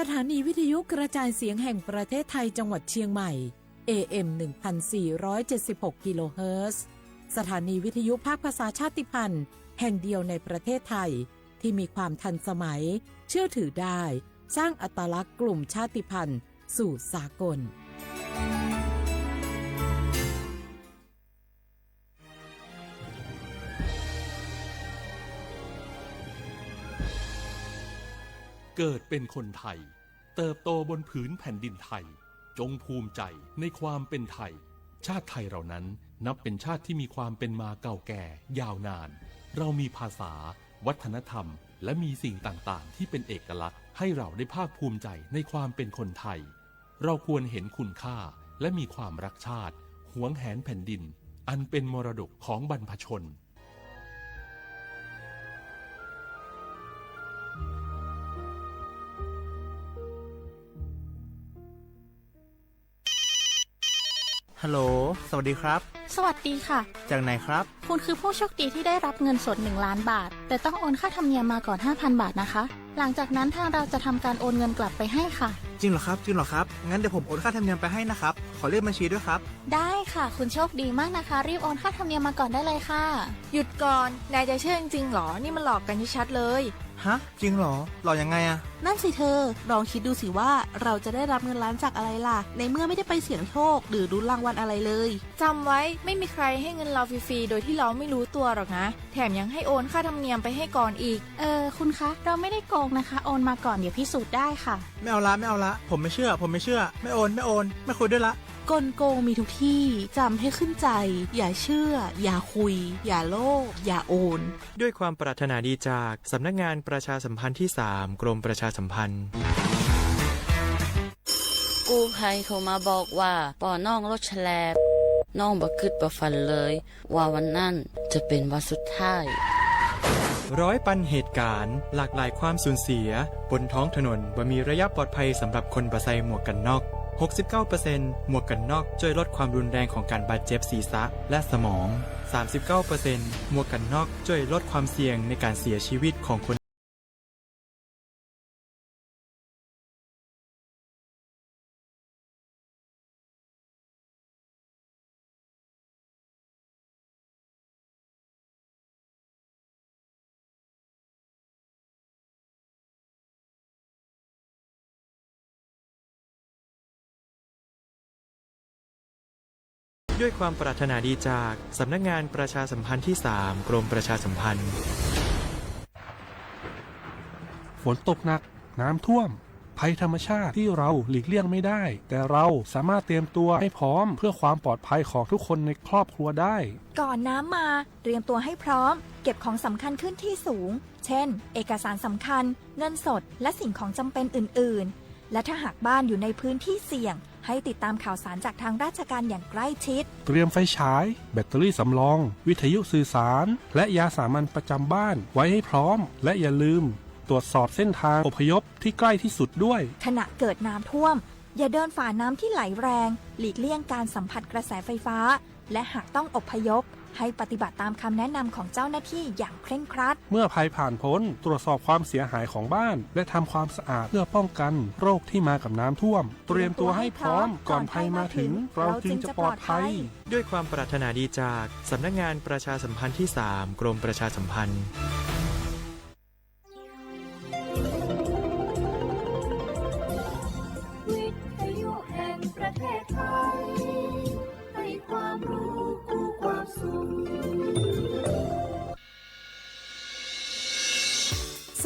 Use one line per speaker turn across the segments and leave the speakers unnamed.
สถานีวิทยุกระจายเสียงแห่งประเทศไทยจังหวัดเชียงใหม่ AM 1476 กิโลเฮิรตซ์สถานีวิทยุภาคภาษาชาติพันธุ์แห่งเดียวในประเทศไทยที่มีความทันสมัยเชื่อถือได้สร้างอัตลักษณ์กลุ่มชาติพันธุ์สู่สากล
เกิดเป็นคนไทยเติบโตบนผืนแผ่นดินไทยจงภูมิใจในความเป็นไทยชาติไทยเรานั้นนับเป็นชาติที่มีความเป็นมาเก่าแก่ยาวนานเรามีภาษาวัฒนธรรมและมีสิ่งต่างๆที่เป็นเอกลักษณ์ให้เราได้ภาคภูมิใจในความเป็นคนไทยเราควรเห็นคุณค่าและมีความรักชาติหวงแหนแผ่นดินอันเป็นมรดกของบรรพชน
ฮัลโหลสวัสดีครับ
สวัสดีค่ะ
จากไหนครับ
คุณคือผู้โชคดีที่ได้รับเงินสด1 ล้านบาทแต่ต้องโอนค่าธรรมเนียมมาก่อน 5,000 บาทนะคะหลังจากนั้นทางเราจะทำการโอนเงินกลับไปให้ค่ะ
จริงเหรอครับงั้นเดี๋ยวผมโอนค่าธรรมเนียมไปให้นะครับขอเลขบัญชีด้วยครับ
ได้ค่ะคุณโชคดีมากนะคะรีบโอนค่าธรรมเนียมมาก่อนได้เลยค่ะ
หยุดก่อนนายจะเชื่อจริงๆหรอนี่มันหลอกกันชัดๆเลย
ฮะจริงเหรอหลอกยังไงอะ
นั่นสิเธอลองคิดดูสิว่าเราจะได้รับเงินล้านจากอะไรล่ะในเมื่อไม่ได้ไปเสี่ยงโชคหรือลุ้นรางวัลอะไรเลย
จำไว้ไม่มีใครให้เงินเราฟรีๆโดยที่เราไม่รู้ตัวหรอกนะแถมยังให้โอนค่าธรรมเนียมไปให้ก่อนอีก
คุณคะเราไม่ได้โกงนะคะโอนมาก่อนเดี๋ยวพิสูจน์ได้ค่ะ
ไม่เอาละผมไม่เชื่อไม่โอนไม่คุยด้วยละ
กลโกงมีทุกที่จำให้ขึ้นใจอย่าเชื่ออย่าคุยอย่าโลภอย่าโอน
ด้วยความปรารถนาดีจากสำนักงานประชาสัมพันธ์ที่3กรมประชาสัมพันธ์
กู้ภัยโทรมาบอกว่าป่อน้องรถแฉลบน้องบ่คิดบ่ฝันเลยว่าวันนั้นจะเป็นวันสุดท้าย
ร้อยปันเหตุการณ์หลากหลายความสูญเสียบนท้องถนนบ่มีระยะปลอดภัยสำหรับคนบ่ใส่หมวกกันน็อก69% หมวกกันน็อกช่วยลดความรุนแรงของการบาดเจ็บศีรษะและสมอง 39% หมวกกันน็อกช่วยลดความเสี่ยงในการเสียชีวิตของคนด้วยความปรารถนาดีจากสำนักงานประชาสัมพันธ์ที่3กรมประชาสัมพันธ์
ฝนตกหนักน้ำท่วมภัยธรรมชาติที่เราหลีกเลี่ยงไม่ได้แต่เราสามารถเตรียมตัวให้พร้อมเพื่อความปลอดภัยของทุกคนในครอบครัวได้
ก่อนน้ำมาเตรียมตัวให้พร้อมเก็บของสำคัญขึ้นที่สูงเช่นเอกสารสำคัญเงินสดและสิ่งของจำเป็นอื่นๆและถ้าหากบ้านอยู่ในพื้นที่เสี่ยงให้ติดตามข่าวสารจากทางราชการอย่างใกล้ชิด
เตรียมไฟฉายแบตเตอรี่สำรองวิทยุสื่อสารและยาสามัญประจำบ้านไว้ให้พร้อมและอย่าลืมตรวจสอบเส้นทางอพยพที่ใกล้ที่สุดด้วย
ขณะเกิดน้ำท่วมอย่าเดินฝ่าน้ำที่ไหลแรงหลีกเลี่ยงการสัมผัสกระแสไฟฟ้าและหากต้องอพยพให้ปฏิบัติตามคำแนะนำของเจ้าหน้าที่อย่างเคร่งครัด
เมื่อภัยผ่านพ้นตรวจสอบความเสียหายของบ้านและทำความสะอาดเพื่อป้องกันโรคที่มากับน้ำท่วมเตรียมตัวให้พร้อมก่อนภัยมาถึงเราจึงจะปลอดภัย
ด้วยความปรารถนาดีจากสำนักงานประชาสัมพันธ์ที่3กรมประชาสัมพันธ์
วิทยุแห่งประเทศไทยให้ความรู้กู้ความสุข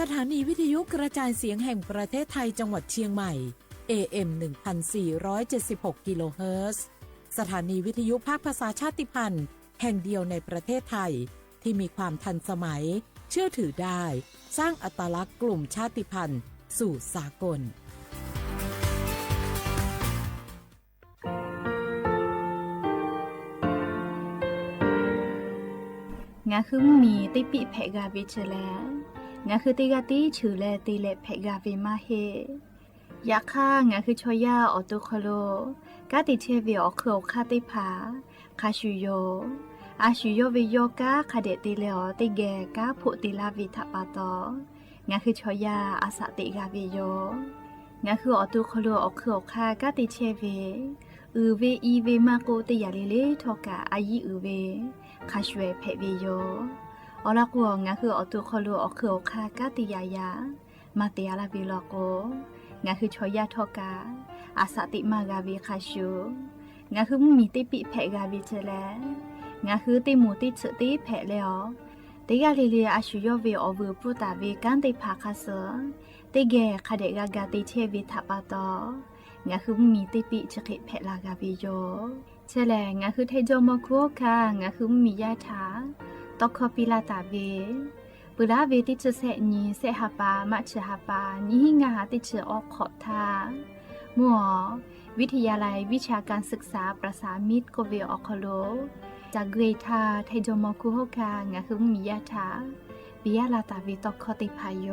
สถานีวิทยุกระจายเสียงแห่งประเทศไทยจังหวัดเชียงใหม่ AM 1476 กิโลเฮิรตซ์สถานีวิทยุภาคภาษาชาติพันธุ์แห่งเดียวในประเทศไทยที่มีความทันสมัยเชื่อถือได้สร้างอัตลักษณ์กลุ่มชาติพันธุ์สู่สากล
งาคือมีติปิเพกาวิเชแลงาคือติกาติฉือแลติเลเพกาวิมาเฮยักข้างาคือชอยาออตุคโลกาติเทวิออเคอคาติผาคาชูโยอาชูโยวิโยกาคาเดติเลอติแกกาผุติลาวิทปาตองาคือชอยาอาสติกาวิโย งั้นคือออตุคโลออกคือออกค่ากาติเชเวเวอีเวมาโกติยาเลทอกะอายีเวคาชเวเพเวโยอลากัวงั้นคือออตุคโลออกคือออกค่ากาติยายามาเตียลาเวลโกงั้นคือชอยาทอกะอาสติมากาเวคาชูงั้นคือมีติปิเพกาเวเจแลงั้นคือติมูติฉติเพแล้วติกาลีอาชุยเวอเวปุตาเวกันติภาคาเสติเกคาเดกากาติเชเวทัปาตงั้นคือมีติปิฉกิเพลากาเวโยเชแลงั้นคือเทโจมโคค่ะงั้นคือมียาถาตอกคอปิลาตาเวปุลาเวติเชเสนีเสหาปามัชหาปานิหิงาติเชออกขอทามัววิทยาลัยวิชาการศึกษาประสานมิตรโกเวออคโลจากเกรทาไทโจมคุโฮกางะคือมียาถาปิยาลาตาวิตอกคติพายโย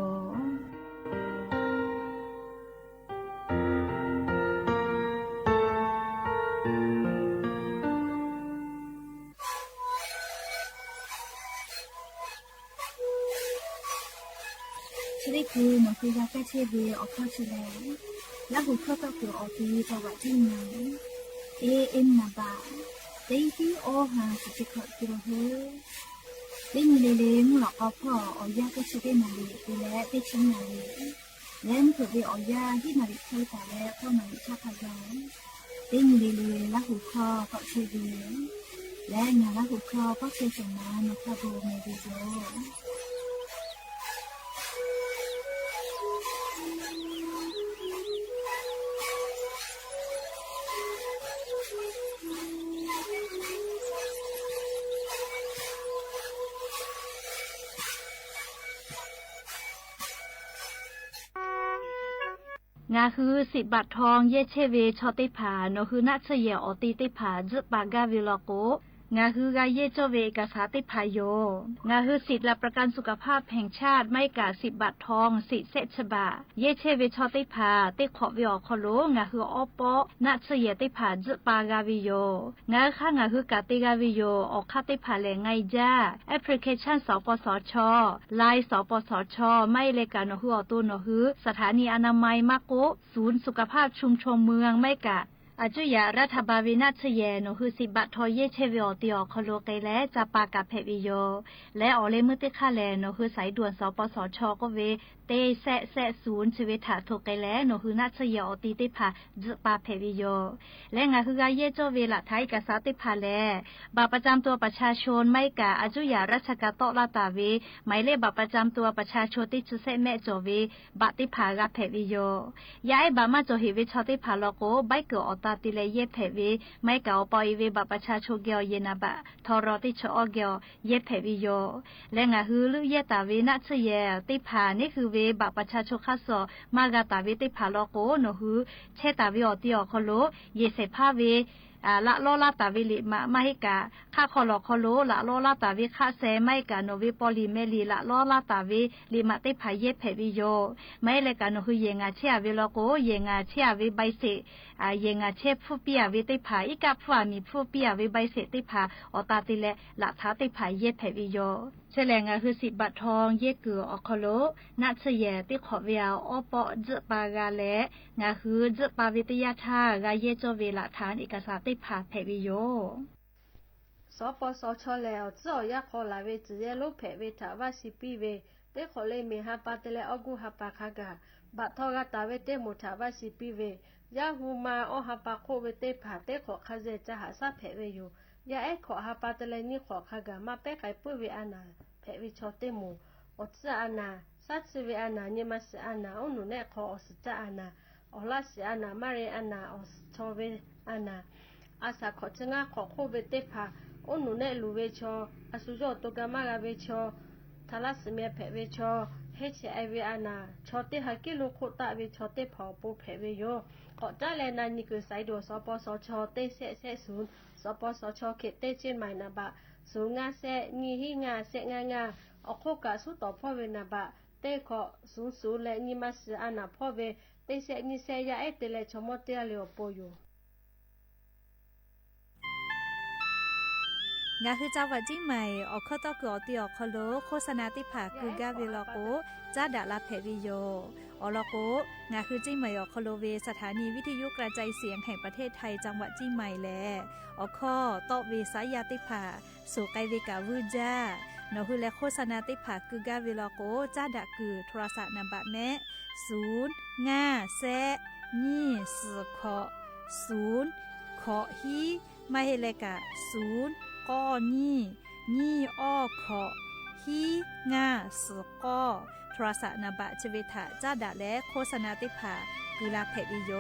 ชลิคูมคือยาแก้เชเวออกข้อชแลและหุข้อตะกัวออกทีประวัติที่ไหนนาบาตีที่โอหาสุจิขอกิโลเฮได้มีเลงหลอกเอาพ่อเอายาก็ชิได้มาลีไปแล้วได้ชิ้นมาลีและเผื่อไปเอายาที่มาลีเคยแต่แล้วเข้ามาลีชาพยองได้มีเลและหุข้อก็เชเวและงานและหุข้อก็เชสมาโนคาโบเมดิโซงาคือ10 บาททองเยเชเวชอติผาโนคือนัชเยออติติผาจึปากาวิลโกงาคือกาเยโจเวกาสาติพายโยงาคือสิทธิและประกันสุขภาพแห่งชาติไม่กา10 บาททองสิเซชบาเยเชเวชอติผาติขอวิอคโลงาคืออปอนัชเยติผาจึปากาวิโยงาค่างาคือกาติกาวิโยออกคาติผาแลไงจ้าแอปพลิเคชันสปสชไลน์สปสชไม่เลกาโนคืออตุโนคือสถานีอนามัยมะโกศูนย์สุขภาพชุมชนเมืองไม่กะอาจุยารัฐบาลวินาชเยโนคือ10 บาททอเยเชวิอติอคโลเกและจะปากาเพวิโยและออเลมุติคาแลโนคือสายด่วนสปสชก็เวเตแซศูนย์ชีวิตถาโทเกและโนคือนาชเยอติติผาจะปาเพวิโยและงาคือกาเยโจเวละไทยกษาติผาแลบัตรประจำตัวประชาชนไม่กะอาจุยาราชกาโตลาตาเวหมายเลขบัตรประจำตัวประชาชนที่จุเซแม่โจเวบัตรติผากาเพวิโยยาไอบามาโจฮิวิชอติผาโลโกใบเกออตาติเลเยเพวิไม่กะอปอยเวบัตรประชาชนเกียวเยนาบะทอรอติชอเกียวเยเพวิโยและงาคือลุเยตาเวนาชเยติผานี่คือเวบัตรประชาชนคัสโซมากาตาเวติผาโลโกโนคือเชตาเวอติอคโลเยเสพาเวละโลลาตาวิลิมาให้กะค่าคอลอคอโลละโลลาตาวิค่าเซไม่กะโนวิปอลิเมลีละโลลาตาวิลิมาติพายเยเพวิโยไม่เลยกะโนคือเยงาเชียวิโลโกเยงาเชียวิใบเสเยงาเชผู้เปียวิติพาอีกะผู้มีผู้เปียวิใบเสติพาอตาติเลละทาติพายเยเพวิโยเฉลงาคือ10 บาททองเยกืออคโลนัชเยติขอเวียวอปอจปากาเลงาคือจปาวิทยาธากาเยโจเวละฐานเอกสารติพาเพวิโย
สปสชแล้วเจ้าอยากขอลาเวจิเยลูเพเวทาวาสิปีเวเตขอเลยเมหาปาเตเลอกุหาปาคากาบัทอกาตาเวเตมุทาวาสิปีเวยาหูมาอหาปาโคเวเตผาเตขอคาเจจะหาซาเพเวอยู่ยาเอขอหาปาเตเลนี่ขอคากามาเปไก่ปุ้ยเวอานาเพวิชอเตมูอดซาอานาซัดเวอานาเนี่ยมาสอานาอุนุเนขออสจาอานาอลาสอานามาเรอานาอสชอเวอานาอาสาขอชนะขอโคเวเตผาอุนุเนลูเวชออาสุโจตุกามากาเวชอทาลัสเมียเพเวชอHIV อานาชอเตฮักกิโลโคตาเวชอเตเผาปูเพเวโยขอจ้าแลนานี่คือสายด่วนสปสชเตเสศูนย์สปสชเขตเตเชียนใหม่นาบะศูนย์งาเสงีหิงาเสงาอโคกะสุต่อพ่อเวนาบะเตขอศูนย์และนิมาสอานาพ่อเวเตเสนิเสยาเอเตเลชมอเตเลโอโปโย
งาคือจังหวัดจีใหม่ออกข้อต่อเกือตีออกคโลโฆษณาติผาคือกาเวลโกจ้าดาลาเพวิโยอลโกงาคือจีใหม่ออกคโลเวสถานีวิทยุกระจายเสียงแห่งประเทศไทยจังหวัดจีใหม่แลออกข้อต่อเวสายาติผาสู่ไกเวกาวูจ้านอคือและโฆษณาติผาคือกาเวลโกจ้าดาคือโทรศัพท์นำบัตรแม่0 5 แซนี่สือขอ0ขอฮีมาเฮเลกะ0ก้อนี่อ้อขอฮีง่าสือก้อโทรศัพท์นำบัตรชเวทะจ้าดาและโฆษณาติผากุลาเพวิโย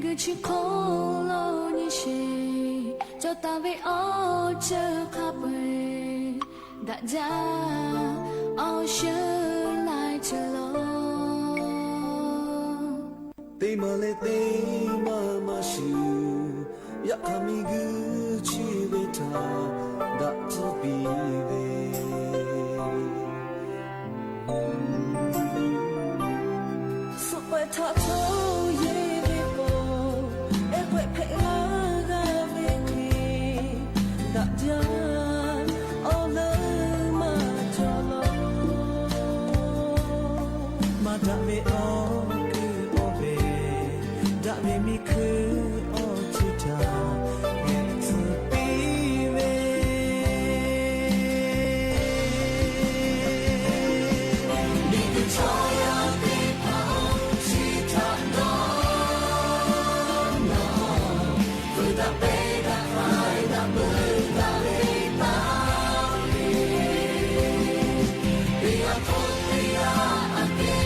个去空了你谁就打为哦这卡贝大家哦是来这喽
Te male te mama shu ya kami gu chi beta da to be ve so pa ta to ye ve ko e kwe phe la ga ve ki da ja all the ma to lo ma da me all that made me cool all to down get to be with me the joy of the power she taught no for the pain that cry that burn that lay down we are told we are again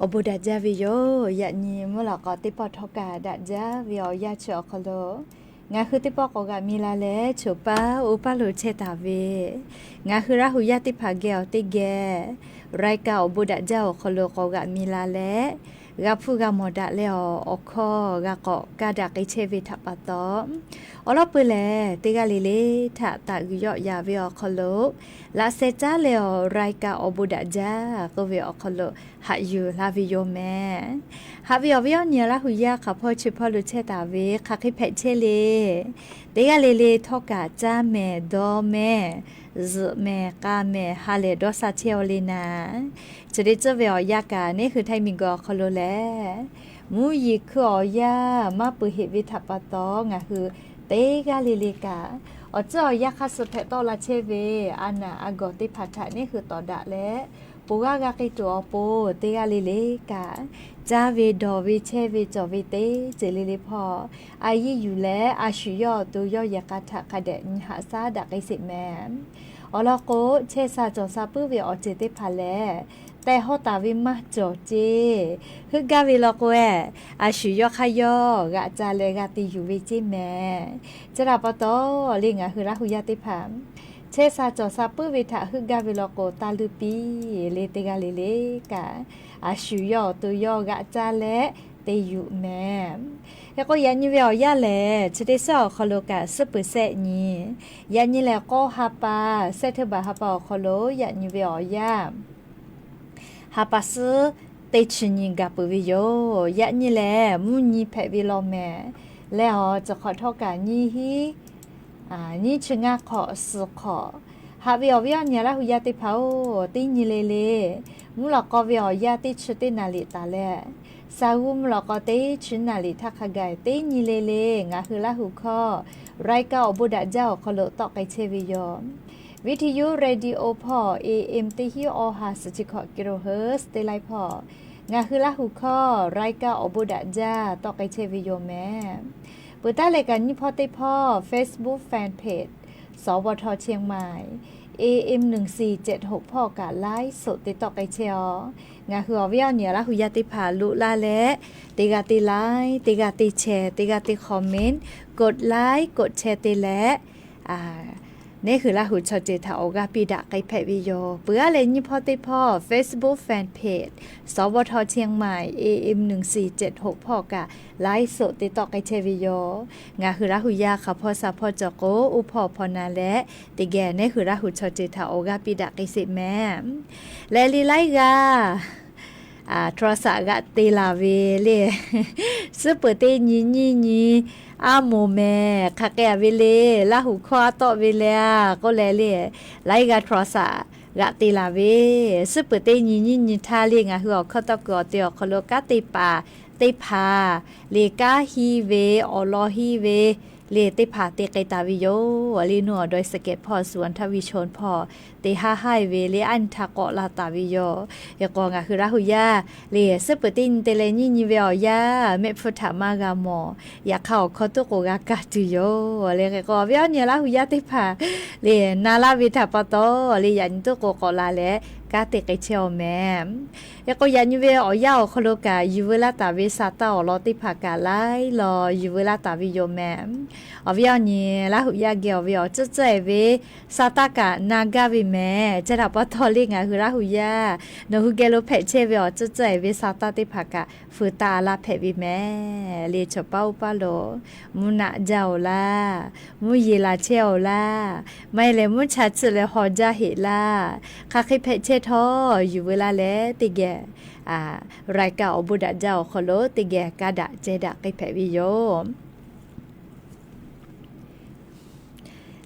Obo daja viyo yakni mula ko tipo thoka daja viyo ya chokolo nga khu tipo ko ga mila le chopa upa lo cheta ve nga khu ra hu ya ti pha ge o ti ge rai ka obo daja o kholo ko ga mila le กะผู้กะหมดะแล้วอคอกะก็กะดะกิเชวิทัปปะตออลอปแลติกะลิเลทะตะกุยอยาเวอคโลลาเซจาเลอไรกะอบุดะจาก็เวอคโลหะยูลาวิโยแมหะวิโยเวอเนียละหุยาคะพ่อชิพ่อลุเชตาเวคะคิเพเชเลติกะลิเลทอกะจาแมดอแมซแมกาแมฮาเลดอซาเชโอลีนาจะได้เจอเวอยากานี่คือไทมิงกอคโลแลมูยิคืออยามาปุเหวิทัปปะตองะคือเตกาลิลิกาอเจ้ายาคัสเพตอลาเชเวอานาอากอติพัทะนี่คือตอดะและปูกากากิตัวโปเตกาลิลิกาจาเวดอวิเชเวจอวิเตเจลิลิพออายิอยู่และอาชุยอตัวยอยากาทะคาเดนหาซาดะกิสิแมนอลโกเชซาจอซาปื้อเวอเจติพาแลแต่ฮอตาวิมาจอเจคือกาวิลโกเออาชุยอคายอกะจาเลกาติอยู่วิจิแมจะรับปะตอลิงะคือราหุยาติพามเชซาจอซาปื้อวิทะคือกาวิลโกตาลุปีเลเตกาเลเลกะอาชุยอตัวยอกะจาเลเตอยู่แมแล้วก็ยันนี่เวอยาแลจะได้สอคโลกะซุปเปอร์เซนี่ยันนี่แลก็ฮาปาเซเทบะฮาปาคโลยันนี่เวอยาฮาปาซเตชินิกาปุวิโยยันนี่แลมุนีเพวิโลแมแล้วจะขอโทษกันนี่ฮีนี่ชงะขอสุขอฮาวิอวิญญาละหุยาติเผาตินี่เลมุลก็วิอยาติชุตินาลิตาเลซาวุมลอกเตชินาลิทักขะไกเตนิเลงาคือละหุคอไรกาอบุดะเจ้าคโลตอกไกเชวิยอวิทยุเรดิโอพอ AM ติฮิออฮาสจิคอกิโลเฮิร์ตเตไลพองาคือละหุคอไรกาอบุดะเจ้าตอกไกเชวิยอแม่ปุตตะเลกันนี่พอติพอ Facebook Fanpage สวทเชียงใหม่ AM 1476พ่อกะไลฟ์สดติดต่อไกเชียวงาคือวิญญาณละหุยาติผาลุลาและติกาติไลค์ติกาติแชร์ติกาติคอมเมนต์กดไลค์กดแชร์ติและนี่คือละหุชอเจทาโอกาปีดะไกแพวิโยเปื้อเลยนี่พอติพอ Facebook Fanpage สวทเชียงใหม่ AM 1476พ่อกะไลฟ์สดติดต่อไกเชวิโยงาคือละหุยาค่ะพ่อซาพ่อจโกอุพอพนาและติแกนี่คือละหุชอเจทาโอกาปีดะไกสิแม่และลีไลกาโทรศัพท์กะตีลาเวเลซุปเปอร์เตนี่อาโมแม่คะแกเวเลละหูควาตอเวเลก็แลเลไลกะโทรศัพท์กะตีลาเวซุปเปอร์เตนี่ทาเลงะฮือเขาตะกอเตียคโลกะติปาติพาเลกาฮีเวอลอฮีเวเลติผาเตไกตาวิโยลีนัวโดยสเก็ตพอสวนทวิชนพอเตห้าให้เวเลอันทะเกาะลาตาวิโยยกองคือราหุยาเลซึปตินเตเลนี่นิเวียาเมฟุตามากามออยากเข้าคอตุโกกากาตุโยเลก็เวียนราหุยาติผาเลนาลาวิทาปโตเลยันตุโกกอลาเลกาเตไกเชลแมยก็ยันยูเวอยาคโลกายูเวลาตาวิซาตาอลอติผากาไลรอยูเวลาตาวิโยแมอวิญญาละหุยาเกวเวอจะใจเวซาตากะนากาวิแม่จะรับว่าทอลิงะคือละหุยานหุเกโลเพเชเวอจะใจเวซาตาติผากะฟืตาลาเพวิแม่เลชเป้าปาโลมุนะเจ้าลามุยีลาเชลลาไม่เลยมุชัดสุเลฮอจาเฮลาคาคิเพเชทออยู่เวลาแลติแกรายกาอบุดะเจ้าคโลติแกกาดะเจดะกิเพวิโย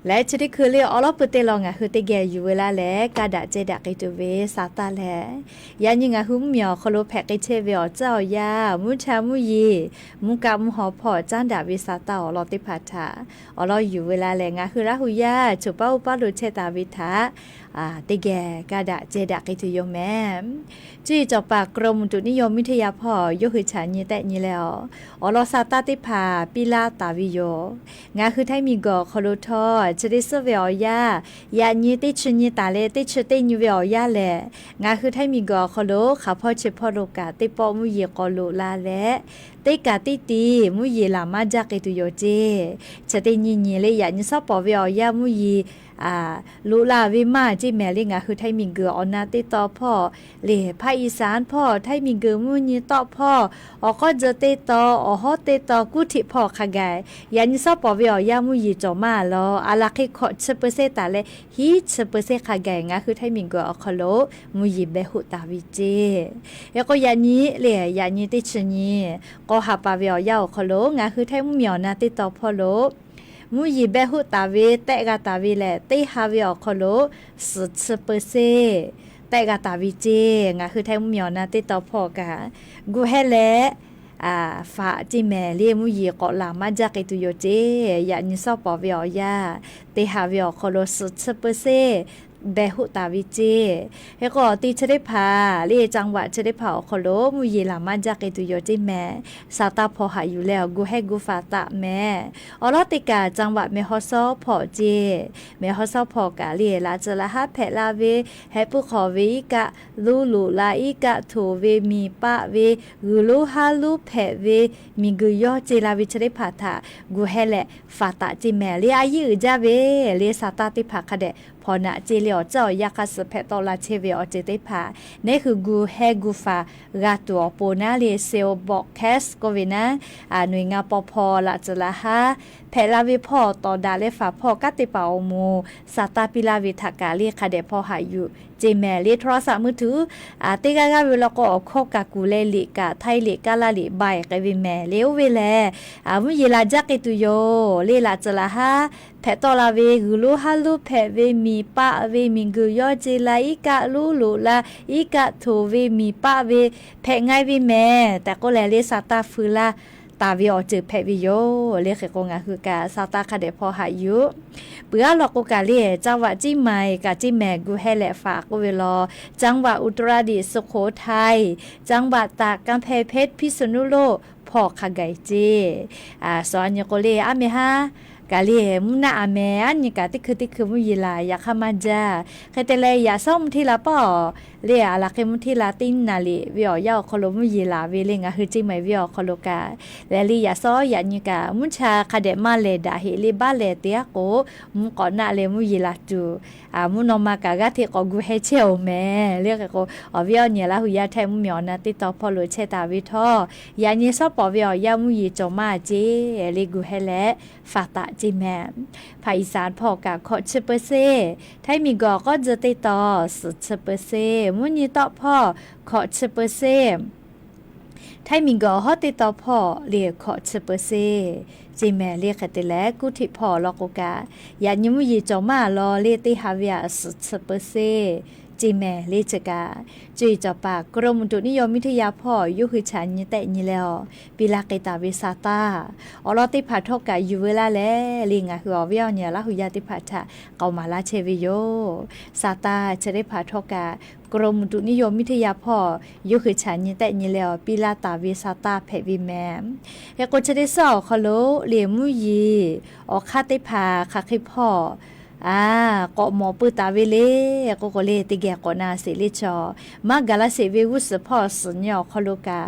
และชนิดคือเรียกอลอปเตลองะคือติแกอยู่เวลาแลกาดะเจดะกิตุเวซาตาแลยันยิงะหุมเมียวคโลแพกกิเชเวอเจ้ายามุชามุยีมุกะมุหอพอจันดาวิซาตาอลอติพัทธาอลออยู่เวลาแลงะคือราหุยาจุปาอุปาลุเชตาวิทาติแกกาดะเจดะกิตุโยแมจีจอปากกรมตุนิยมวิทยาพอยกหือฉานีแต่นี้แล้วอลอซาตาติพาปิลาตาวิโยงะคือไทมีกอคโลทอจะได้เสวยยานีติชนีตาเลติชเตนิเวยยาแลงะคือไทมีกอคโลขาพ่อเชพอโลกาติปอมุยกอโลลาแลติกาติตีมุยลามาจากิตุโยเจจะได้นีเลยยานีซอปอเวยยามุย ลูลาวิมาจิแม่ลิงาคือไทยมิงเกออนาติต่อพ่อเลภาคอีสานพ่อไทยมิงเกอมุญต่อพ่อก็จะเตต่อฮอเตต่อกุทิพ่อขกายยันซอปอเวียมุยจอมาลออาลักขอ10%ตาเลฮี10%ขกายงาคือไทยมิงเกออคโลมุยเบหุตาวิเจแล้วก็ยันนี้เลยยันนี้ติชนี้ก็หาปาเวียอคโลงาคือไทยมุเมียวนาติต่อพ่อโลมุยเบหุตาเวเตกาตาเวแลเตฮาเวอคโล10%แต่กาตาวิเจงาคือไทยมุเมียวนาติต่อพ่อกะกูให้แลฝาจิแม่เลี้ยมุยเกาะหลามาจากไอตุโยเจยานิซอปอเวียาเตฮาเวียคโล10%เบหุตาวิเจแล้วก็ตีชะได้พาเรียจังหวัดชะได้พาคโลมุยลามาจากไอตุโยเจแม่ซาตาพอหาอยู่แล้วกูให้กูฟาตะแม่อลอติกาจังหวัดเมฮอซอพอเจเมฮอซอพอกาเรียลาจละฮะแพลาเวให้ผู้ขอเวกะลูลูลาอีกะโทเวมีปะเวกูลูฮาลูแพเวมีกุยอเจลาวิชะได้พาทากูให้แหละฟาตะจิแม่เรียอายุจาเวเรียซาตาติพาคะเดพอนะเจเลียวเจ้ายาคัสเพตอลาเชเวอเจเตพานี่คือกูเฮกูฟากาตัวโปนาเลเซลบอกแคสก็เวนะหน่วยงานปพละจละฮะแพลาวิพอต่อดาเลฝาพอกติปาอมูซาตาปิลาวิทากาเรียคาเดพอหาอยู่เจแม่เรียโทรศัพท์มือถือติกากาเวลาก็ออกกากูเลลิกาไทยลิกาลาลิบายกะวิแม่เลวเวแลมุยลาจักตุโยเลลาจละฮะแพตอลาเวกุลูฮาลูแพเวมีปะเวมิงกุยอเจลาอีกะลูลูลาอีกะโทเวมีปะเวแพง่ายเวแม่แต่ก็แลเลซาตาฟืลาตาวิอเจอแพวิโยเรียกกงาคือกาซาตาคาเดพอหายุเปื้อหลอกกาเลียจังหวัดจิใหม่กาจิแมกูให้แหละฝากเวลาจังหวัดอุตรดิตถ์สุโขทัยจังหวัดตากกำแพงเพชรพิษณุโลกพอขไกเจสอนยโกเลอะเมฮากาเลียมุนาอเมอันนี้กาติคือมุยลายอยากเข้ามาจ้าใครแต่เลยอย่าซ่อมที่ละป่อเรียอะไรมุที่ละตินนาลีวิออยาคโลมุยลาเวเลงะคือจิไม่วิอคโลกาและลีอย่าซ้ออย่านี่กามุชาคาเดมาเลดาเฮลีบาเลเตียโกมุก่อนหน้าเลมุยลาจูมุนอมากากาที่ก็กูให้เชียวแม่เรียกก็วิอเนี่ยละหุยาไทยมุเหมียวนะติต่อพอโลเชตาวิทอยานี่ซอปอวิอยามุยจอมาเจเลกูให้และฝาตะจิแม่ภาคอีสานพอกาขอ10%ไทยมีก็จะติต่อ10%มุนีต่อพ่อขอ10%ไทยมีฮอติต่อพ่อเรียกขอ10%จิแม่เรียกแต่แลกุทิพ่อลอกกายานิมุยจอมาลอเรียติฮาเวีย10%จีแม่เลจกาจุยจอปากกรมอุตุนิยมวิทยาพ่อยุคือฉันนี่แต่นี่แล้วปีลาเกตาวิซาตาอลอติพัทกาอยู่เวลาแลลิงอะคืออเวียวเนี่ยละหุยาติพัทะเกามาลาเชวิโยซาตาจะได้พัทกากรมอุตุนิยมวิทยาพ่อยุคือฉันนี่แต่นี่แล้วปีลาตาวิซาตาเพวิแมมเฮโกจะได้สอคโลเหลียมุยีออกคาติพาคาคิพ่อก็หมอปืตาเวเลก็เลติแกก็นาเสลิจอมากาลเสเววุสพ่อสุญญคโลกา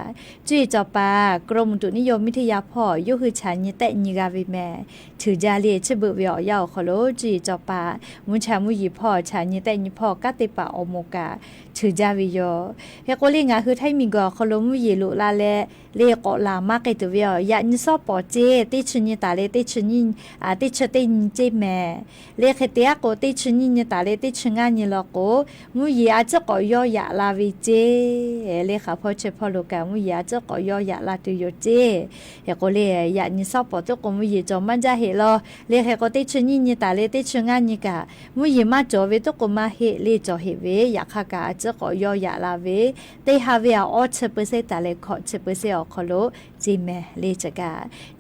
จุยจอปากรมอุตุนิยมวิทยาพ่อยุคือฉันนี่แต่นี่กาวิแม่ถือจาเลชเบวิอยาวคโลจุยจอปามุชามุยีพ่อฉันนี่แต่นี่พ่อกติปะอโมกาถือจาวิโยเฮโกเลงาคือไทยมีกอคโลมุยีลุลาเลเลกอลามาเกตเวียยานิซอปอเจติชนิตาเลติชนิติชตินเจแม่เลขเตียโกติชนินตาเลติชงานิลโกมุยอาจก็ยอยาลาวิเจเลขาพ่อเชพอโลกามุยอาจก็ยอยาลาตุโยเจเฮโกเลยานิซอปอตกมุยจอมันจะเฮลอเลขก็ติชนินตาเลติชงานิกามุยมาจอเวตกมาเฮเลจอเฮเวยาคากาจะก็ยอยาลาเวเตฮาเวออ10%ตาเลขอ10%คโลจีแม่เลจกา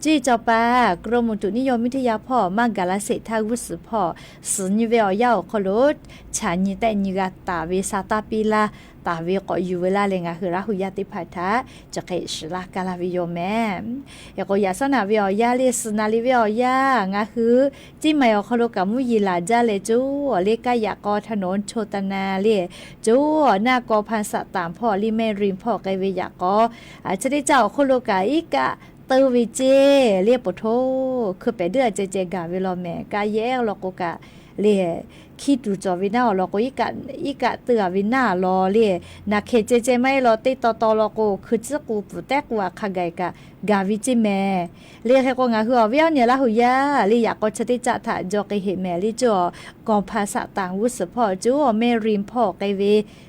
จีจอปากรมอุตุนิยมวิทยาพ่อมากาลเศรษฐาวุฒิพ่อสุญญเวียาวคโลฉันนี่แต่นิกาตาเวซาตาปิลาตาเวก็อยู่เวลาเลงาคือราหุยาติพัทะจะเกชลากาลาวิโยแม่ยก็ยาสนาวิอยาเลสนาลิวิอยางาคือจิไม่เอาคโลกับมุยีลาจาเลจูเลกายากอถนนโชตนาเลจูหน้ากอพันสตามพ่อลิเมริมพ่อไกเวยากอจะได้เจ้าคโลกาอีกะเตวิเจเรียปโทคือไปเดือเจกาเวลาแม่กาแยกลอกกา เลยคิดดูจอวินาเราก็อีกะเตือวินารอเลยนักเคเจไม่รอติต่อเราก็คือจะกูปุแตกว่าขะไกกะกาวิจิแม่เรียกให้ก็งาคือเวียเนี่ยละหุยาลีอยากก็จะติจะถ่าจอกเห็นแม่ลีจ่อกองภาษาต่างวุฒิพ่อจูแม่ริมพ่อไกเว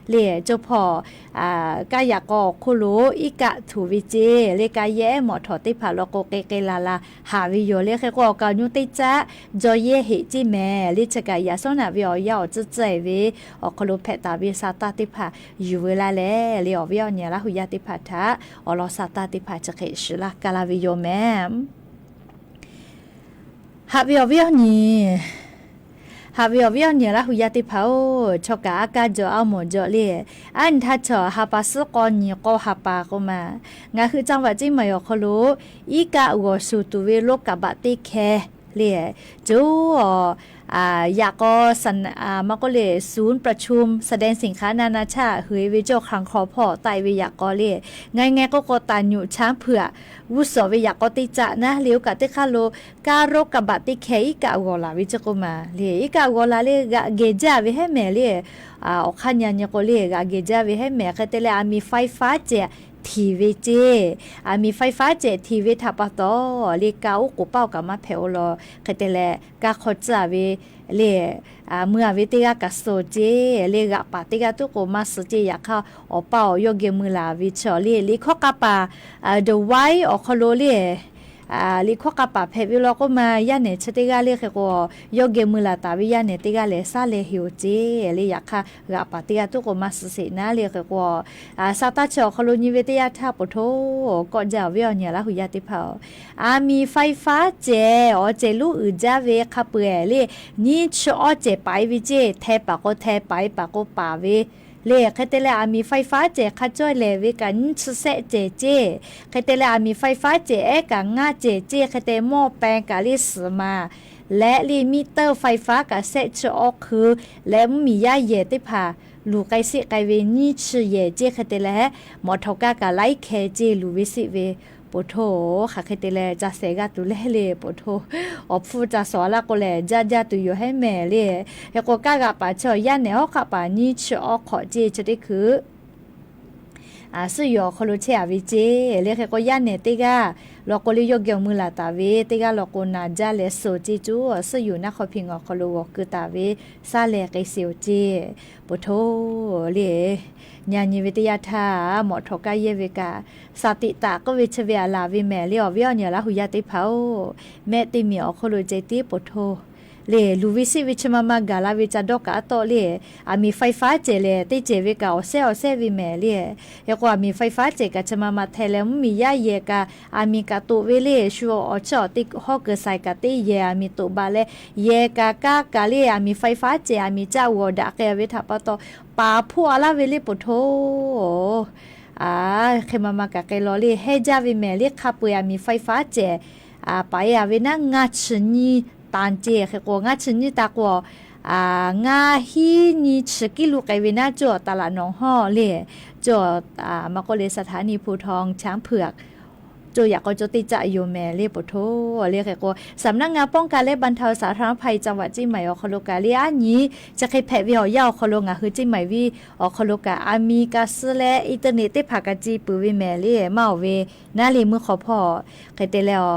เลียเจ้าพ่อกายากอคุโลอีกะถูวิเจเลกาแย่หมอถอติผาโลโกเกลาหาวิโยเรียกให้ก็กายุติจะจอเย่เหจิแม่ลิจกายาสนาวิอยาวจะใจเวอคุโลเพตาวิซาตาติผาอยู่เวลาแลเลียวเวียเนี่ยละหุยาติผาทะอลอซาตาติผาจะเกชละกาลาวิโยแม่หาวิโยนี่หาวิโยเนี่ยละหุยาติผาชกะอากาจอเอาหมดจอเลยอันทัชอหาปัสกอนี่ก็หาปาก็มางาคือจังหวัดจิมายอคโลอีกะอวสุตุเวโลกะบะติแคเลยจูอยากก็มาก็เลยศูนย์ประชุมแสดงสินค้านานาชาติเฮยวิจครั้งขอพอไตวิยากก็เลยง่ายๆก็ตาอยู่ช้างเผือกวุศวิยากก็ติจะนะเลี้ยวกับติคาโลการกกับบัติเคอีกะวลาวิจก็มาเลยอีกะวลาเลยเกจาวิให้แม่เลยขันยันยก็เลยเกจาวิให้แม่ก็แต่ละมีไฟฟ้าเจทีวีเจมีไฟฟ้าเจทีวีทับปะตอเลกาอุกุเป้ากับมาเพลลอก็แต่ละกาขดจาวิเลเมื่อวิทยากาโซเจเลกะปาติกาตุโกมาสเจอยากเข้าอเป้ายกเกมือลาวิชอเลข้อกะปาเดไวอคโลเลลิข้อกะปาเพวิโลก็มาย่าเนชติกาเลขก็ยกเกมือลาตาวิย่าเนติกาเลซาเลหิวเจเลอยากค่ะกะปาติกาตุโกมาสเสนาเลขก็ซาตาชอคโลนิเวติยาทาปโทก็จะเวียเนี่ยละหุยาติเผามีไฟฟ้าเจเจลูอือจาเวคาเปเลนี่ชอเจไปวิเจแทปะก็แทไปปะก็ปาเวเลขแต่ละมีไฟฟ้าเจขจ้อยเลวิกันสุเสเจเจขแต่ละมีไฟฟ้าเจกังงาเจเจขแต่หม้อแปลงกะลิสมาและลิมิเตอร์ไฟฟ้ากะเซชอคือและมียาเยติพาลูกไกสิไกเวนี่ชื่อเยเจขแต่ละหมอทกากะไลเคเจลูวิสิเวปโทค่ะเคเตเลจะเสกาตุเลเลปโทอฟูจะสอละก็เลจะตุอยู่ให้แม่เลยเฮก็กากะปะชอย่าเนอค่ะปานี่ชอขอเจจะได้คือสื่อยอคโลเชอวิเจเลขก็ย่าเนติกาลอกลิยกเกมือลาตาเวติกาลอกนาจาเลโซจิจูสื่ออยู่นะขอพิงอคโลวคือตาเวซาเลไกเซียวเจปโทเลญาณิวิทยาธาหมอทกายเยวิกาสติตาก็วิชเวียลาวิแม่เลียวเวียเนี่ยละหุยาติเผาแม่ติมีอคโลเจติปโทเลลูวิสิวิชมามากาลาวิจาดอกาโตเลมีไฟฟ้าเจเลติเจวิกาเซลเซวิแม่เลยกว่ามีไฟฟ้าเจกะชมามาเทเลมมียาเยกามีกาตุเวเลชัวอชอติฮอกไซกาติเยมีตุบาเลเยกากาเลมีไฟฟ้าเจมีจาวดาเกวิทาปโตปาพัวลาเวเลปโทเคมามากะเกลอเลเฮจาวิแม่เลคาปุยมีไฟฟ้าเจไปเวนะงาชนีตานเจเขก็งาชนิตากงาฮีนิชกิลูไกเวนาจอตลาดหนองฮ้อเลจอมาก็เลยสถานีภูทองช้างเผือกโจอยากก็จติจะอยู่แม่เลปโทเรียกก็สำนักงานป้องกันและบรรเทาสาธารณภัยจังหวัดจิไหมอคโลกาเลียนี้จะเคยแผ่วิหอยาวคโลงาคือจิไหมวิอคโลกาอามีกาสและอินเทอร์เน็ตได้ผักกะจีปือวิแม่เลมาเวนาลีมือขอพ่อเคยเตแล้ว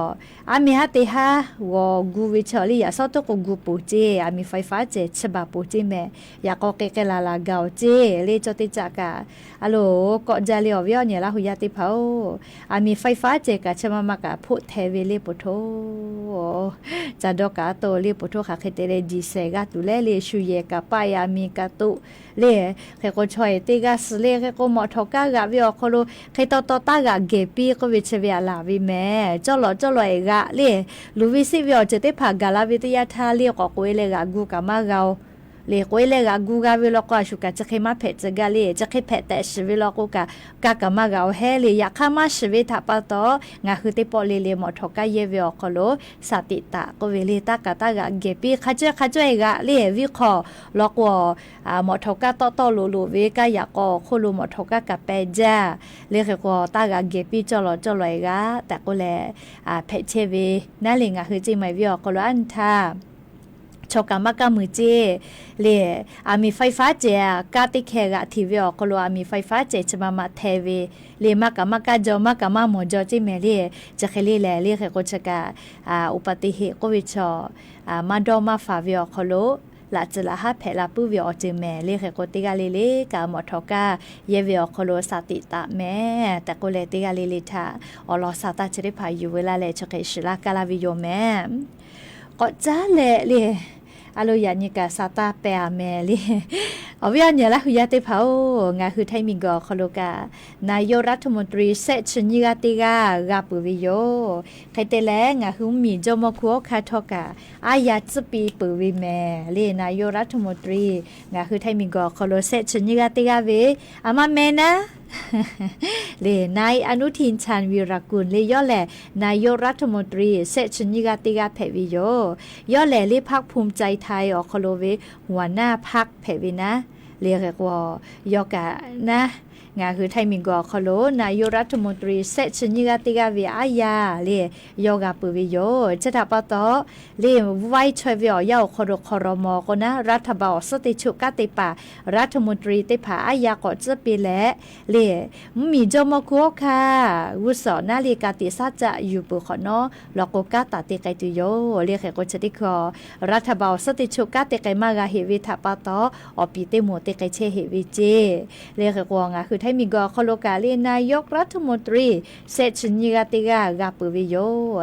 มีฮัตติฮาวกูวิชอลี่อยากเศร้าตัวกูปูเจมีไฟฟ้าเจฉบับปูเจแม่อยากก็เกลาลาเกาเจเลจติจักะฮัลโหลก็จะเลียววิเนี่ยละหุยาติเผามีไฟฟ้าเจกะชมามากะพุเทเวเลปโทจะดอกะโตเลปโทค่ะเคเตเลดิเซกะตุเลเลชูเยกะปายามีกะตุเลเคก็ช่วยติกะสเลเคก็หมอทกะกะวิอคโลเคตตตากะเกปีก็วิชเวียลาวิแม่จอลอยกะเลลูวิสิวิอจะได้ผักกาลาวิทยาทาเรียกก็เลยกะกูกะมาเกาเลก็เลยกะกูกะวิลก็ชุกะจะเคมาเพจกะเลจะเคเพแต่ชวิลก็กะมาเกาเฮเลอยากข้ามาชวิทับปะโตงาคือติปอเลหมอทกะเยวิอคโลสติตาก็เวเลตากะตากะเกปีขะจ้วยกะเลวิขอลอกว่าหมอทกะตอลูเวกะอยากก็โคลูหมอทกะกะเปจาเลก็ตากะเกปีจอลอยกะแต่ก็แลเพจเวนั่นเลยงาคือจิไหมวิอคโลอันทา ชกามากามือเจเลมีไฟฟ้าเจกาติแคกะทีวีออกโลมีไฟฟ้าเจจะมาเทวีเลมากาจอมากามาหมอจอจิเมเลจะเคลีแลเลเคโกชกาอุปติเหตุโควิดชมาดอมาฟาวิออกโลละจะละหาแผลปูวิอจิเมเลเคโกติกาเลกาหมอทอกาเยวิออกโลสติตาแม่แต่โกเลติกาเลทาอลอสาตาจะได้พาอยู่เวลาเลชเคชลากาลาวิโยแม่ก็จ้าเลอโลยานิกาซาตาเปอาเมลีเอาวิญญาณละหุยาติเผางาคือไทมิงกอคโลกานายกรัฐมนตรีเซชนิกาติกากาปุวิโยใครเตแลงาคือมีจอมคัวคาทอกาอายาจปีปุวิเมลีนายกรัฐมนตรีงาคือไทมิงกอคโลเซชนิกาติกาเวอามาเมนะเลนายอนุทินชาญวีรกุลเลย่อแหล่นายกรัฐมนตรีเซชนิกาติกาแผวิโยย่อแหล่เลพรรคภูมิใจไทยออกโลเวหัวหน้าพรรคแผวินะเรียกว่ายอกะนะงาคือไทยมิงกอคโลนายกรัฐมนตรีเซชนิกาติกาวิอายาเลยอกะปุวิโยจะทับปะตอเลไว้ช่วยวิอยาครมกนะรัฐบาลสติชุกะติปารัฐมนตรีติผาอายากอจะปีแลเลมีจอมคัวค่ะวุสอนาลีกาติสัจจะอยู่ปุขเนาะลอกกะตาติไกตุโยเรียกก็จะติคอรัฐบาลสติชุกะติไกมากะเฮวิทับปะตออปีเตโมติไกเชเฮวิเจเรียกกงคือให้มีกอคโลกาเลนายกรัฐมนตรีเซชนิกาติกากาปุวิโย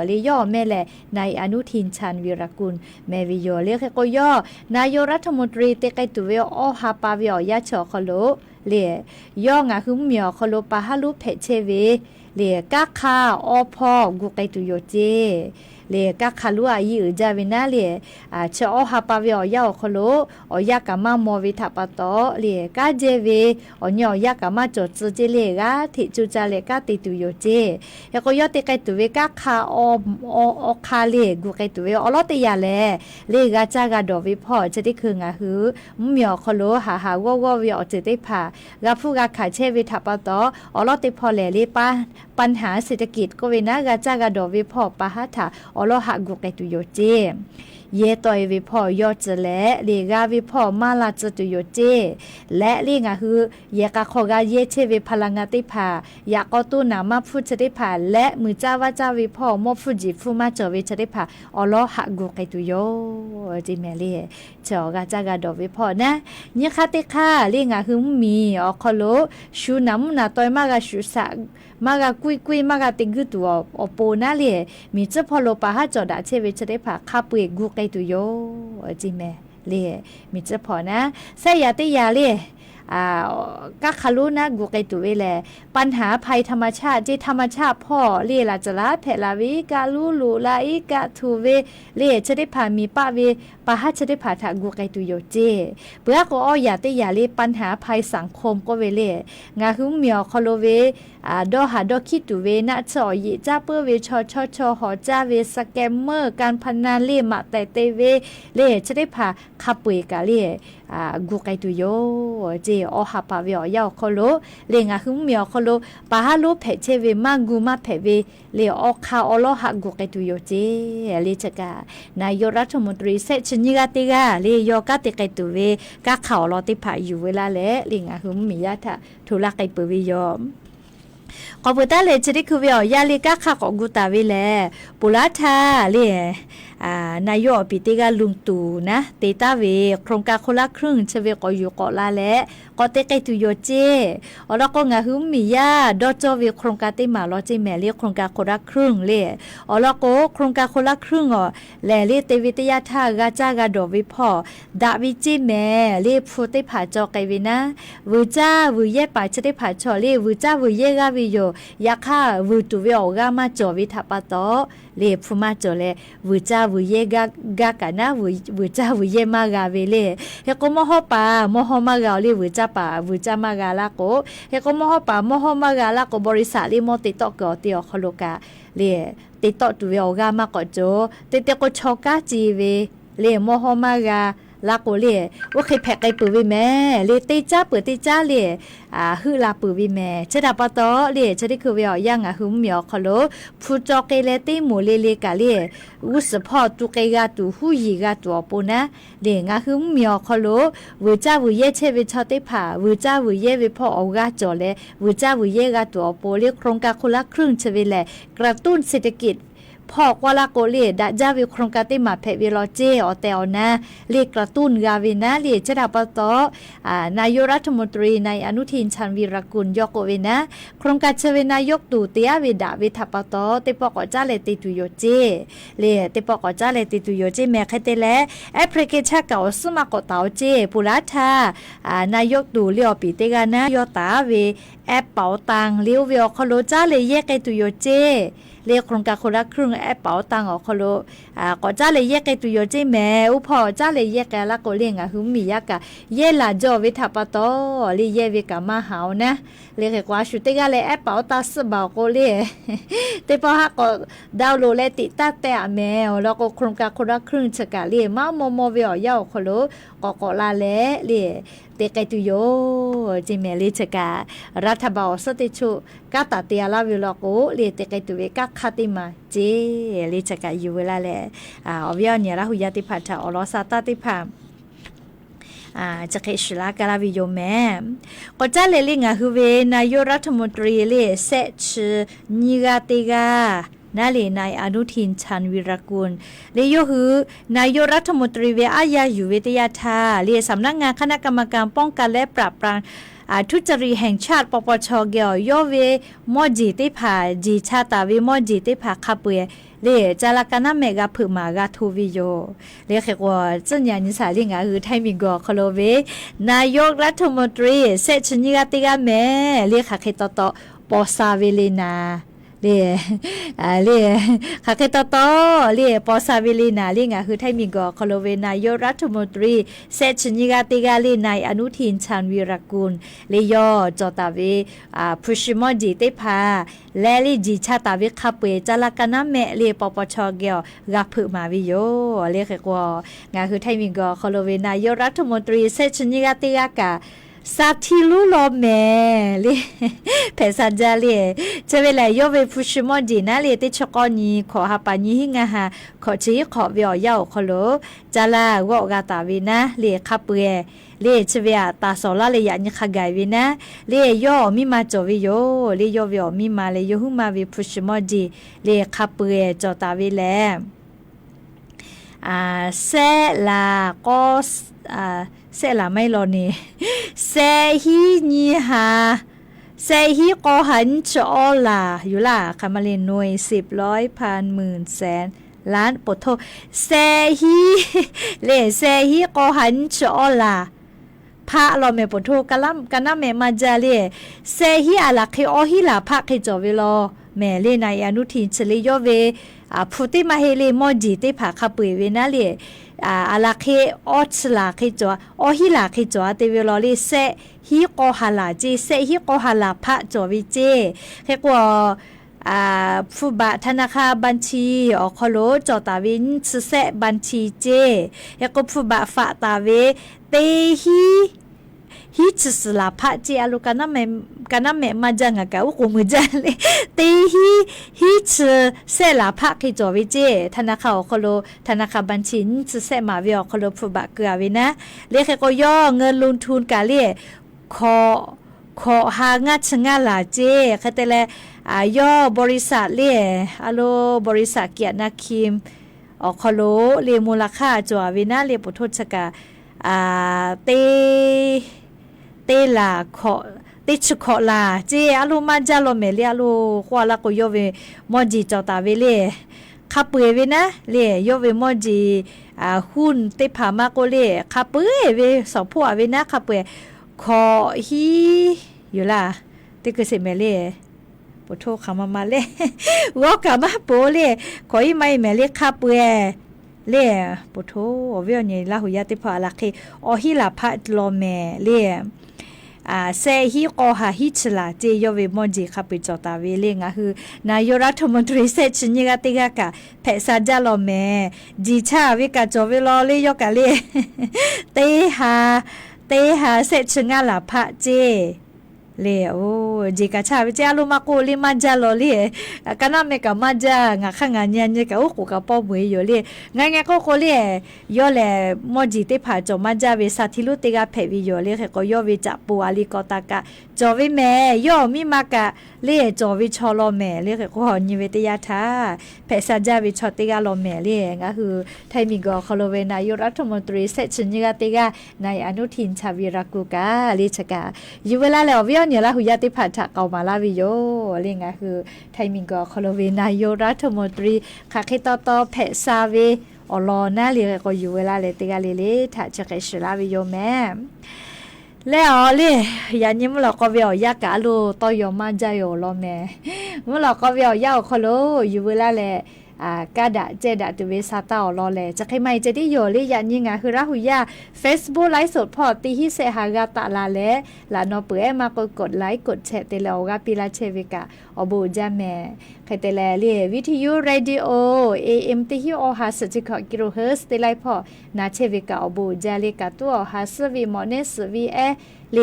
เลย่อแม่แหละนายอนุทินชาญวีรกุลแม่วิโยเรียกก็ย่อนายกรัฐมนตรีเตไกตุเวอฮาปาวิอยาชอคโลเลย่องาคือเมียคโลปาฮาลุเพเชเวเลกาคาอพอกุไกตุโยเจเลกะคาลัวยีจาวินาเลชอฮาปาเวอยาคโลอยากะมามอวิทาปะตอเลกะเจเวอยอยากะมาจอจเจเลกะทิจุจาเลกะติตุโยเจยก็ยอติไกตุเวกะคาอคาเลกุไกตุเวอลอติยาเลกะจากะดอวิพอจะได้คืองะหือเมียคโลหาวอวิอจะได้พากะฟูกะขาเชวิทาปะตอลอติพอเลปัญหาเศรษฐกิจก็เวนะกะจากะดอวิพอปะหะทาอลอหักกุกไกตุโยเจเยตอยวิพอยอดจะและเลกาวิพอมาลาจตุโยเจและเลงะคือเยกะขอกาเยเชวิพลังงาติภายากอตุนามาพูดจะได้ผ่าและมือจ้าวาจาวิพอมอฟูจิฟูมาจอวิจะได้ผ่าอลอหักกุกไกตุโยจิเมเลเจอกาจากาดอวิพอนะเนี่ยคาติค่ะเลงะคือมีอคโลชูน้ำนาตอยมากะชูสะมากะกุยมากะติกุตัวอโปนาเลมีเจพอโลปาหาจอดาเชวิจะได้ผ่าคาปุยกุกไกตุโยจิเมเลมีเจพอนะไสยาติยาเลกะคารุนะกุไกตุเวแลปัญหาภัยธรรมชาติที่ธรรมชาติพ่อเลลาจะละแผลาวิกาลูลูลาอิกะทูเวเลจะได้ผ่ามีปะเวปะหาจะได้ผ่าทากุไกตุโยเจเปื้อก็อ้อยาติยาเลปัญหาภัยสังคมก็เวเลงาหุมเมียวคโลเวดอหาดอคิตุเวนะจอยิจ้าเปื้อเวชอหอจ้าเวสแกมเมอร์การพนันเลมาแต่เตเวเลจะได้ผ่าคาปุยกาเลกุไกตุโยเจอหาปาเวอยาคโลเลงาหุมเมียวคโลปาฮาโลเพเชเวมากุมาเพเวเลอคาอลอหากุไกตุโยเจเลจกานายกรัฐมนตรีเซชนิกาติกาเลยอกาติไกตุเวกะข่าวลอติผาอยู่เวลาและเลงาหุมมียะทะทุลาไกเปเวยอมขอพูดแต่เลยจะได้คือวิอยาลิกะค่ะของกูตาวิแลปุระทาเลยนายกปิติกาลุงตู่นะเตตาเวโครงการคนละครึ่งเชเวก็อยู่เกาะลาและก็เตไกตุโยเจแล้วก็งาหุมมียาดอจอเวโครงการติมาลอจิแม่เรียกโครงการคนละครึ่งเลยแล้วก็โครงการคนละครึ่งแลเรียเตวิทยาท่ากาจากาดอวิพอดาวิจิแม่เรียพูดได้ผ่าจอไกวินะวูจ้าวูเย่ป่าจะได้ผ่าชอเรียวูจ้าวูเย่กาวิโยยาค่าวูตุเวออกามาจอวิทัปโตเลพูมาจอเลวูจ้าวูเย่กากานะวูจ้าวูเย่มากาเวเลเฮโกมอฮปามอฮมากาเลวูจ้าป่าวูจ้ามากาลาโกเฮโกมอฮปามอฮมากาลาโกบริษัทเลโมติตอกอติอคโลกาเลติตอตุเวออกามากอโจเตเตโกชอกาจีเวเลมอฮมากา ลาโกเล่ว่าเคยแพ้ไกปือวิแม่เลเตจ้าเปิดเตจ้าเล่ฮือลาปือวิแม่จะดับปะตอเล่จะได้คือเวียยังหืมเหมียวคอโลผู้จอกเกเลเตหมูเลเลกาเล่อุสพอตุเกกาตุหูยีกาตัวปูนะเล่งาหืมเหมียวคอโลวิจ้าวิเยเชวิชอเตผาวิจ้าวิเยวิพ่อเอากาจอเลวิจ้าวิเยกาตัวปูเล่โครงการคนละครึ่งเชวิแลกระตุ้นเศรษฐกิจพ่อกว่าละโกเล่ดะจาวิโครงการติมาเพวิโลเจออเตอนะเรียกกระตุ้นกาวินะเรียจะดับปะตอนายกรัฐมนตรีในอนุทินชาญวีรกุลยกเวนะโครงการเชเวนายกตู่เตียวิดาวิทัปะตอเตปอกอจาเลติตุโยเจเลเตปอกอจาเลติตุโยเจแม่คเตเลแอปพลิเคชันเก่าสมัครตาวเจปุราธานายกตู่เลียวปีเตกานะยอตาเวแอปเป๋าตังเลียวเวอคโลจาเลเยกไกตุโยเจเรียกโครงการคนละครึ่งแอปเป๋าตังออกคโลก็จ้าเลยแยกไกตุโยเจแม่อุพอจ้าเลยแยกกันละก็เลี้ยงหืมมียากะเยลาจอวิทัปะตอลีเยวิกามาหาวนะเรียกว่าชุดเตกาเลยแอปเป๋าตาสบ่าวก็เลยเตปอฮักก็ดาวโหลดเลติตาแต่แม่แล้วก็โครงการคนละครึ่งชะกะเลียมาโมเวียคโลก็ลาเลเลียเตไกตุโยจิเมลิชการัฐบาลสติชุกาตาเตียลาวิลโกเลียเตไกตุเวกาคาติมาเจลิชกาอยู่เวลาแลอเวียเนี่ยละหุยาติพัทธาอลอซาตาติพาจะเคชลากาลาวิโยแม่ก็จะเลลิงะคือเวนายกรัฐมนตรีเลเซชนิกาติกานาเลนายอนุทินชาญวีรกุลเลโยหือนายกรัฐมนตรีเวอาญาอยู่เวทยาธาเลสำนักงานคณะกรรมการป้องกันและปราบปรามทุจริตแห่งชาติปปชเกี่ยวยเวมอจีติผาจีชาตาเวมอจีติผาคาเปเลจาลากานาเมกาผึมากาทูวิโยเลเขกว่าจัญญานิสาลิงาคือไทมิกอคโลเวนายกรัฐมนตรีเซชนิกาติกาเมเลขะเคตโตปอซาเวเลนาเลคาเคตโตเลปอซาเวลีนาลิงาคือไทมิกอคโลเวนายกรัฐมนตรีเซชนิกาติกาเลนายอนุทินชาญวีรกุลเลยอจอตาเวพุชิมอจีเตพาและลีจีชาตาเวคาเปจาลากานาเมเลปปชเกียวกาผึมาวิโยเลขกว่างาคือไทมิกอคโลเวนายกรัฐมนตรีเซชนิกาติกากาซาทิลูโลเมเลเพซาจาเลจะเวลาโยเวฟุชิมอจีนะเลติชกอนีขอหาปานีหิงาหาขอจีขอเวียวยาวขอโลจาลาวอกาตาวินะเลคาเปเลชเวียตาโซลาเลยยันขกายวินะเลโยมีมาจวิโยเลโยเวียมีมาเลโยหุมาวิฟุชิมอจีเลคาเปจอตาวิแลเซลาโกเซลาไม่รอนี่เซฮีนีฮาเซฮีกอหันชอลาอยู่ล่ะคำมาเรียนหน่วย10ร้อยพันหมื่นแสนล้านปดโทเซฮีเลเซฮีกอหันชอลาพระเราเมปดโทกะลัมกันนะเมมาจาเลเซฮีอาลักเคอฮิลาพระเคจอเวลอแม่เลนายอนุทินเฉลยโยเวพุติมาเฮเลมอจีเตผาคาปุยเวนะเลอาลาเคออชลาเคจออฮิลาเคจอเตเวลอลิเซฮิโกฮาลาเจเซฮิโกฮาลาพะจอวิเจเฮกว่าผู้บธนาคารบัญชีอคโลจอตาวินซเซบัญชีเจเฮกผู้บฝะตาเวเตฮิชสลาพะเจอลูกานะเมมาจังกะอุกุมจันเลเตฮิชเซลาพะเคจอวิเจธนาคารอคโลธนาคารบัญชีซเซมาเวอคโลผู้บะเกอวินะเลขก็ย่อเงินลงทุนกะเลขอหางาชงาลาเจคเตเลย่อบริษัทเลอโลบริษัทเกียรตินาคิมอคโลเลมูลค่าจววินะเลปุทธกะเตลาขอติชขอลาเจอลูมาจาโลเมเลอลูควาลาโกโยเวมอจีจอตาเวเลคาเปเวนะเลโยเวมอจีหุ่นเตผามาโกเลคาเปเวสอพัวเวนะคาเปขอฮีอยู่ล่ะเตกเสเมเลปโทคามาเลวอกามาโปเลขออีไม่เมเลคาเปเลปโทเวเนี่ยลาหุยาติพาลาเคอฮิลาพะโลเมเล เซฮิโอฮาฮิชลาเจยเวมอจิขับไปจอตาเวเลงคือนายรัฐมนตรีเซชนิกาติกากะเพซาจาโลเมจีชาวิกาจอเวลอเลยกะเลเตหาเซชงาลาพะเจเลโอจิกาชาวิจาลุมาโกลิมาจาโลเลกะนาเมกะมาจางะขะงะญันเนกะโอโกกะปอมวยโยเลงะงะโกโกเลยอเลมอจิเตผาจอมาจาเวซาทิลุเตกะเพวิโยเลเคก็ยอเวจะปูอาลิกอตากะจอเวแม่ยอมิมากะเลจอเวชอโลแม่เลเคก็หอญิเวเตยาทาเพซาจาเวชอเตกะโลแม่เลงะคือไทมิกอคโลเวนายรัฐมนตรีเซชนิกาเตกะนายอนุทินชาวิรากุกะเลชกะยูเวลาแล้ววิอเนี่ยละหุยาติผัดฉะเกามาลาวิโยเรื่องก็คือไทมิงก็คโลเวนายรัฐมนตรีคาเคตอเพซาเวอลอนาเรียก็อยู่เวลาเลติกาเลถ้าจะเคชลาวิโยแม่แล้วเลยยานี้มันเราก็เวียวยากาลูต่อยมาใจโอลอแม่มันเราก็เวียวยาวคโลอยู่เวลาเลกาดะเจดะตุเวซาตาอลอแลจะใครไม่จะได้โยเลยยันยิงอ่ะคือราหุยา Facebook ไลฟ์สดพอตีฮิเซฮากาตะลาแลลานอเปื่อมากดไลค์กดแชร์เตลอกาปิลาเชวิกาอบูจาแม่ใครเตลเลวิทยุเรดิโอ AM ติฮิโอฮาสจิกกิโลเฮิร์ตเตไลพอนาเชวิกาอบูจาเลกาตัวฮาสวีมอเนสวีเอเล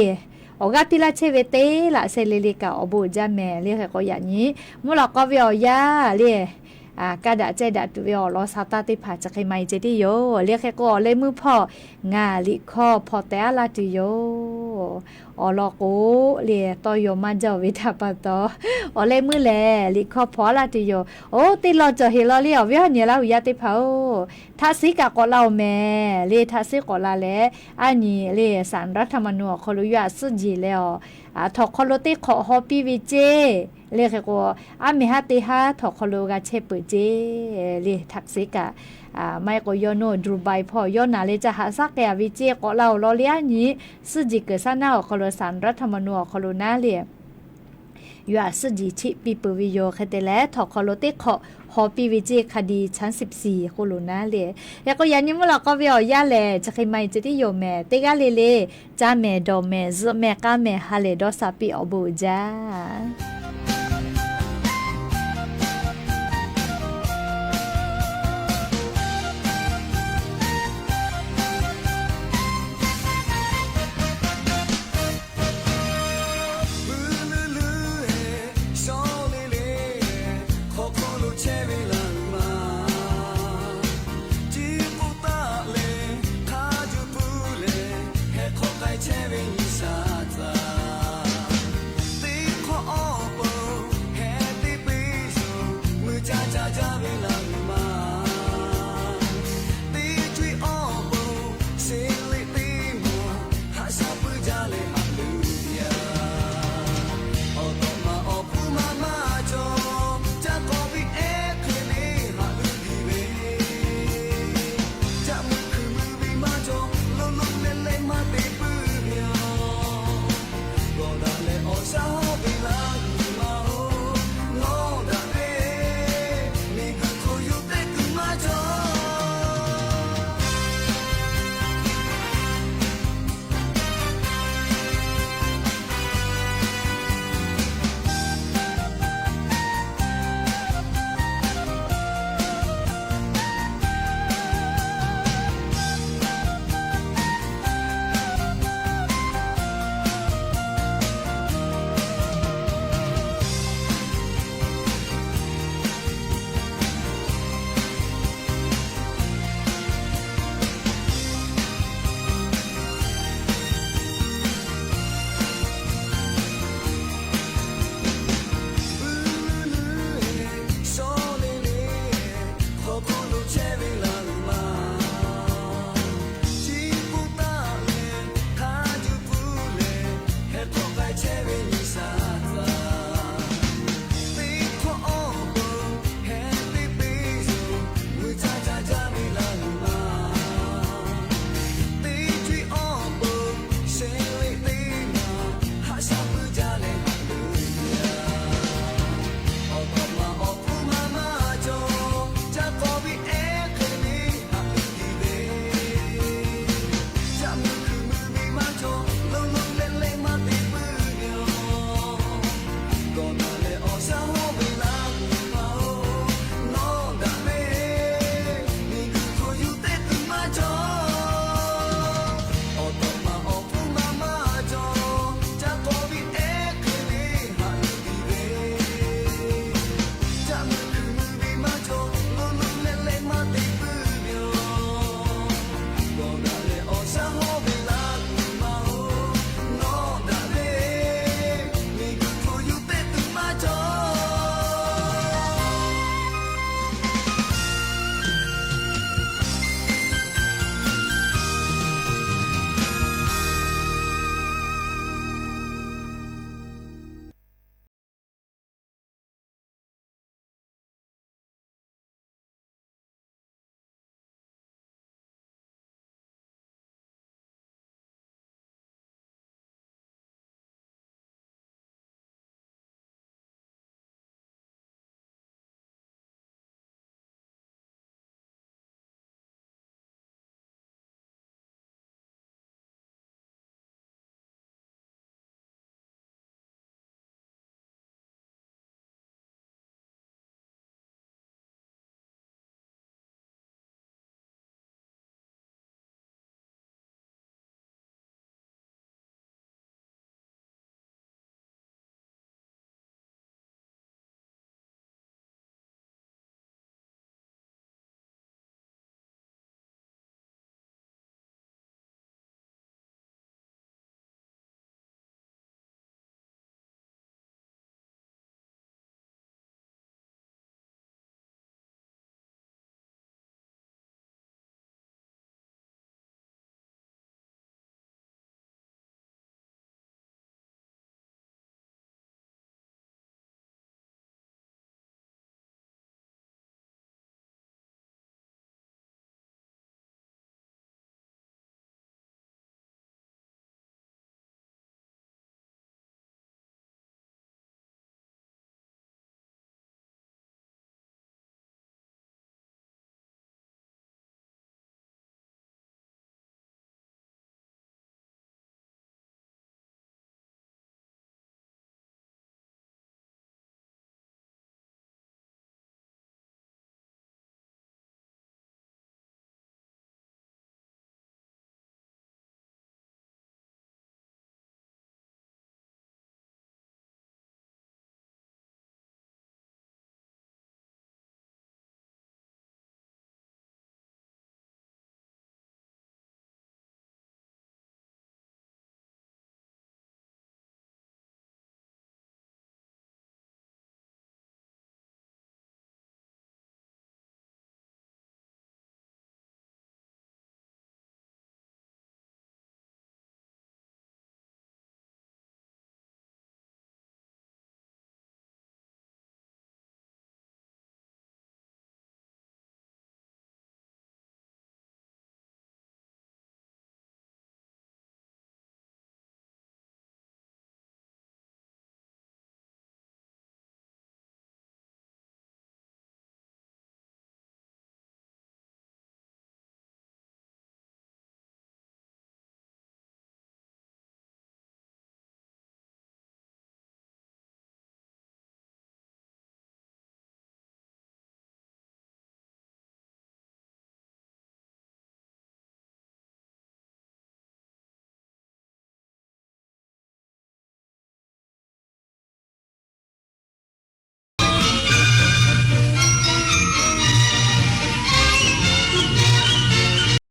โอกาปิลาเชเวเตละเซเลลิกาอบูจาแม่เรียกก็อย่างนี้มุลก็เวียวยาเรียกาดะเจดะตุเวอลอซาตาติผาจะใครไม่เจดิโยเรียกแค่ก็เลยมือพ่องาลิคอพอแต่ละติโยอลอโกเรียตอยมาเจ้าวิทาปตอเลยมือแลลิคอพอละติโยโอ้ติลอจะเฮลอเลียวเวียเนี่ยละหุยาติเผาทัศิกะก็เล่าแม่เรทัศิกอลาแลอันนี้เรสารรัฐธรรมนูญคลุยาสุจีแล้วทอคโลติขอฮอปีวิเจเรียกก็มิฮาติฮาทอคโลกาเชปเจเรียทักษิกะไม่ก็ยโนดูไบพอยอนาเลจะหาสักแกวิเจก็เล่าลอเลียนี้สุจิเกซานาคโลสารรัฐธรรมนูญคโลนาเลียอยู่สุจิชิปิปวิโยคเตเลทอคโลติขอฮอปีวิเจคดีชั้น14โคโลนาเลียแล้วก็ยันนี้เมื่อเราก็เวียวยาแลจะใครไม่จะได้โยแม่เตกาเลจ้าแม่ดอแม่ซแม่ก้าแม่ฮาเลดอซาปิอบูจา